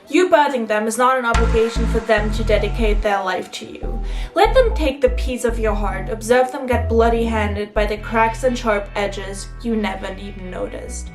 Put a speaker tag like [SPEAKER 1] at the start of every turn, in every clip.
[SPEAKER 1] You birthing them is not an obligation for them to dedicate their life to you. Let them take the piece of your heart, observe them get bloody-handed by the cracks and sharp edges you never even noticed.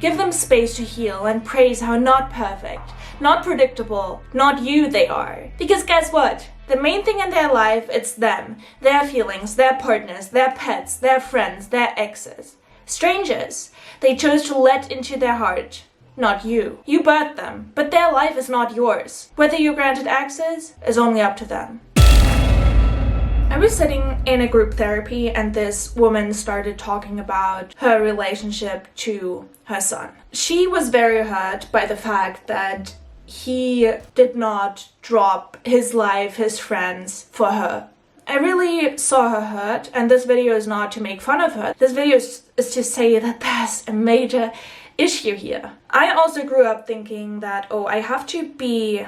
[SPEAKER 1] Give them space to heal and praise how not perfect, not predictable, not you they are. Because guess what? The main thing in their life, it's them, their feelings, their partners, their pets, their friends, their exes. Strangers they chose to let into their heart, not you. You birthed them, but their life is not yours. Whether you're granted access is only up to them. I was sitting in a group therapy and this woman started talking about her relationship to her son. She was very hurt by the fact that he did not drop his life, his friends for her. I really saw her hurt, and this video is not to make fun of her. This video is to say that there's a major issue here. I also grew up thinking that, oh, I have to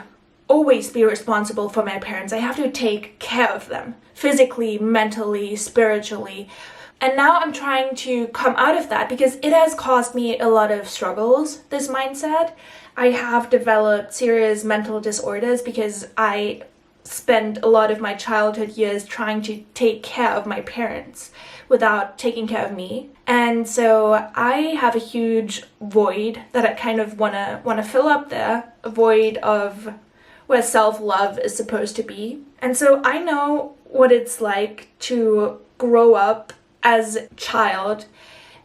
[SPEAKER 1] always be responsible for my parents. I have to take care of them physically, mentally, spiritually. And now I'm trying to come out of that because it has caused me a lot of struggles, this mindset. I have developed serious mental disorders because I spent a lot of my childhood years trying to take care of my parents without taking care of me. And so I have a huge void that I kind of wanna fill up there, a void of where self-love is supposed to be. And so I know what it's like to grow up as a child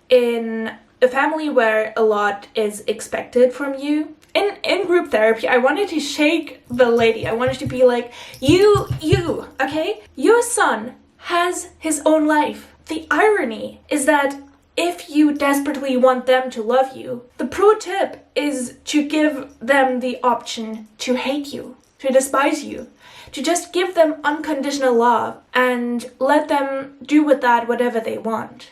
[SPEAKER 1] in a family where a lot is expected from you. In group therapy, I wanted to shake the lady. I wanted to be like, you, okay? Your son has his own life. The irony is that if you desperately want them to love you, the pro tip is to give them the option to hate you, to despise you, to just give them unconditional love and let them do with that whatever they want.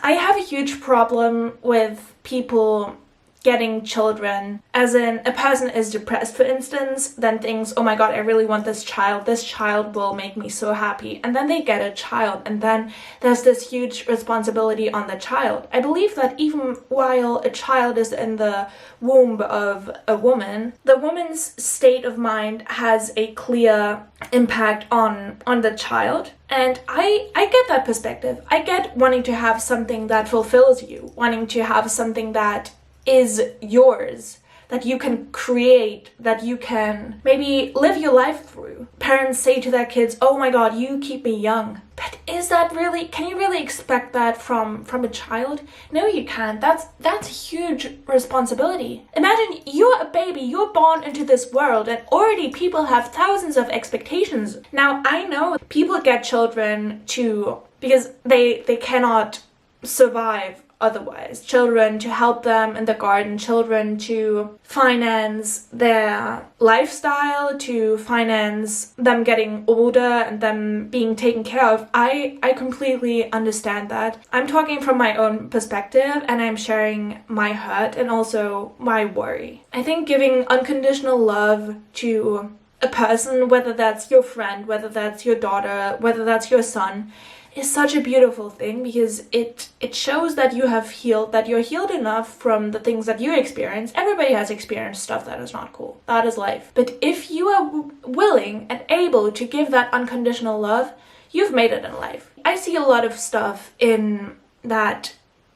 [SPEAKER 1] I have a huge problem with people getting children, as in a person is depressed, for instance, then thinks, oh my god, I really want this child will make me so happy, and then they get a child, and then there's this huge responsibility on the child. I believe that even while a child is in the womb of a woman, the woman's state of mind has a clear impact on the child. And I get that perspective. I get wanting to have something that fulfills you, wanting to have something that is yours, that you can create, that you can maybe live your life through. Parents say to their kids, oh my god, you keep me young. But is that really, can you really expect that from a child? No, you can't. That's a huge responsibility. Imagine you're a baby, you're born into this world, and already people have thousands of expectations. Now, I know people get children because they cannot survive otherwise. Children to help them in the garden, children to finance their lifestyle, to finance them getting older and them being taken care of. I completely understand that. I'm talking from my own perspective and I'm sharing my hurt and also my worry. I think giving unconditional love to a person, whether that's your friend, whether that's your daughter, whether that's your son, is such a beautiful thing because it shows that you have healed, that you're healed enough from the things that you experience. Everybody has experienced stuff that is not cool. That is life. But if you are willing and able to give that unconditional love, you've made it in life. I see a lot of stuff in that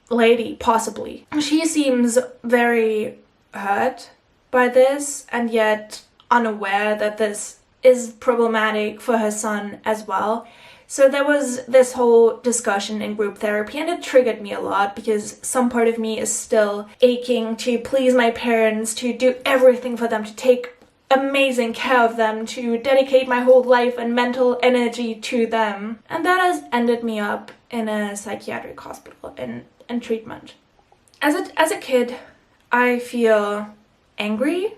[SPEAKER 1] lady, possibly. She seems very hurt by this and yet unaware that this is problematic for her son as well. So there was this whole discussion in group therapy and it triggered me a lot because some part of me is still aching to please my parents, to do everything for them, to take amazing care of them, to dedicate my whole life and mental energy to them. And that has ended me up in a psychiatric hospital in treatment. As a kid, I feel angry.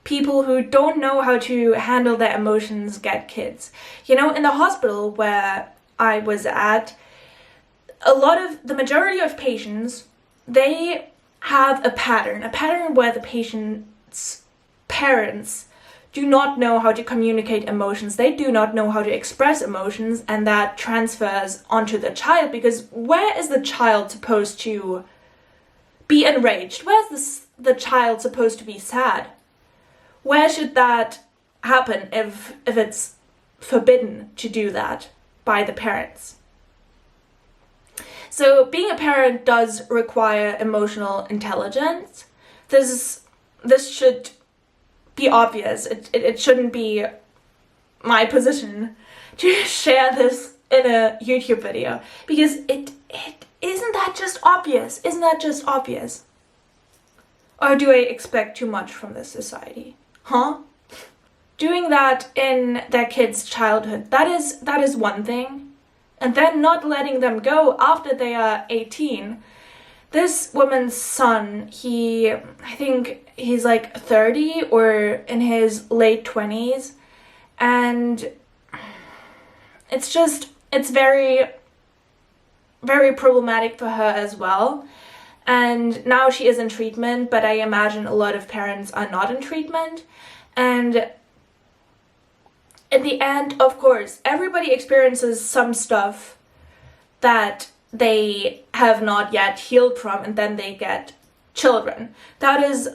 [SPEAKER 1] People who don't know how to handle their emotions get kids. You know, in the hospital where I was at, the majority of patients, they have a pattern where the patient's parents do not know how to communicate emotions. They do not know how to express emotions, and that transfers onto the child because where is the child supposed to be enraged? Where's the child supposed to be sad? Where should that happen if it's forbidden to do that by the parents? So being a parent does require emotional intelligence. This should be obvious. It shouldn't be my position to share this in a YouTube video, because it isn't that just obvious? Isn't that just obvious? Or do I expect too much from this society? Huh? Doing that in their kids' childhood, that is one thing. And then not letting them go after they are 18. This woman's son, I think he's like 30 or in his late 20s. And it's very, very problematic for her as well. And now she is in treatment, but I imagine a lot of parents are not in treatment. And in the end, of course, everybody experiences some stuff that they have not yet healed from, and then they get children. That is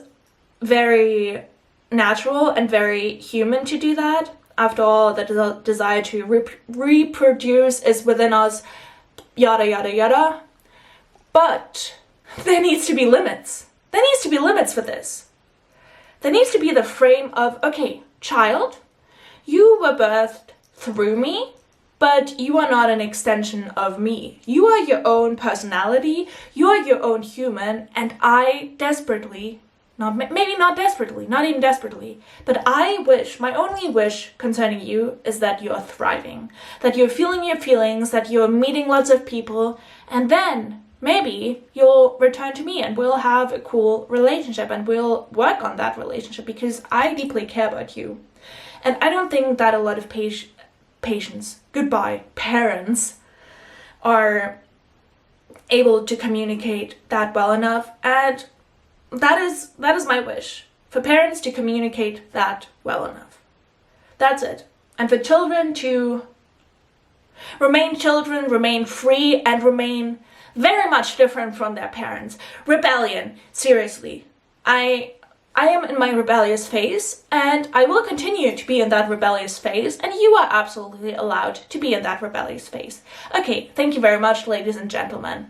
[SPEAKER 1] very natural and very human to do that. After all, the desire to reproduce is within us, yada, yada, yada. But there needs to be limits. There needs to be limits for this. There needs to be the frame of, okay, child, you were birthed through me, but you are not an extension of me. You are your own personality, you are your own human, and I desperately, maybe not desperately, not even desperately, but I wish, my only wish concerning you is that you are thriving, that you're feeling your feelings, that you're meeting lots of people, and then maybe you'll return to me and we'll have a cool relationship and we'll work on that relationship because I deeply care about you. And I don't think that a lot of parents are able to communicate that well enough. And that is my wish, for parents to communicate that well enough. That's it. And for children to remain free, and remain very much different from their parents. Rebellion, seriously. I am in my rebellious phase, and I will continue to be in that rebellious phase, and you are absolutely allowed to be in that rebellious phase. Okay, thank you very much, ladies and gentlemen.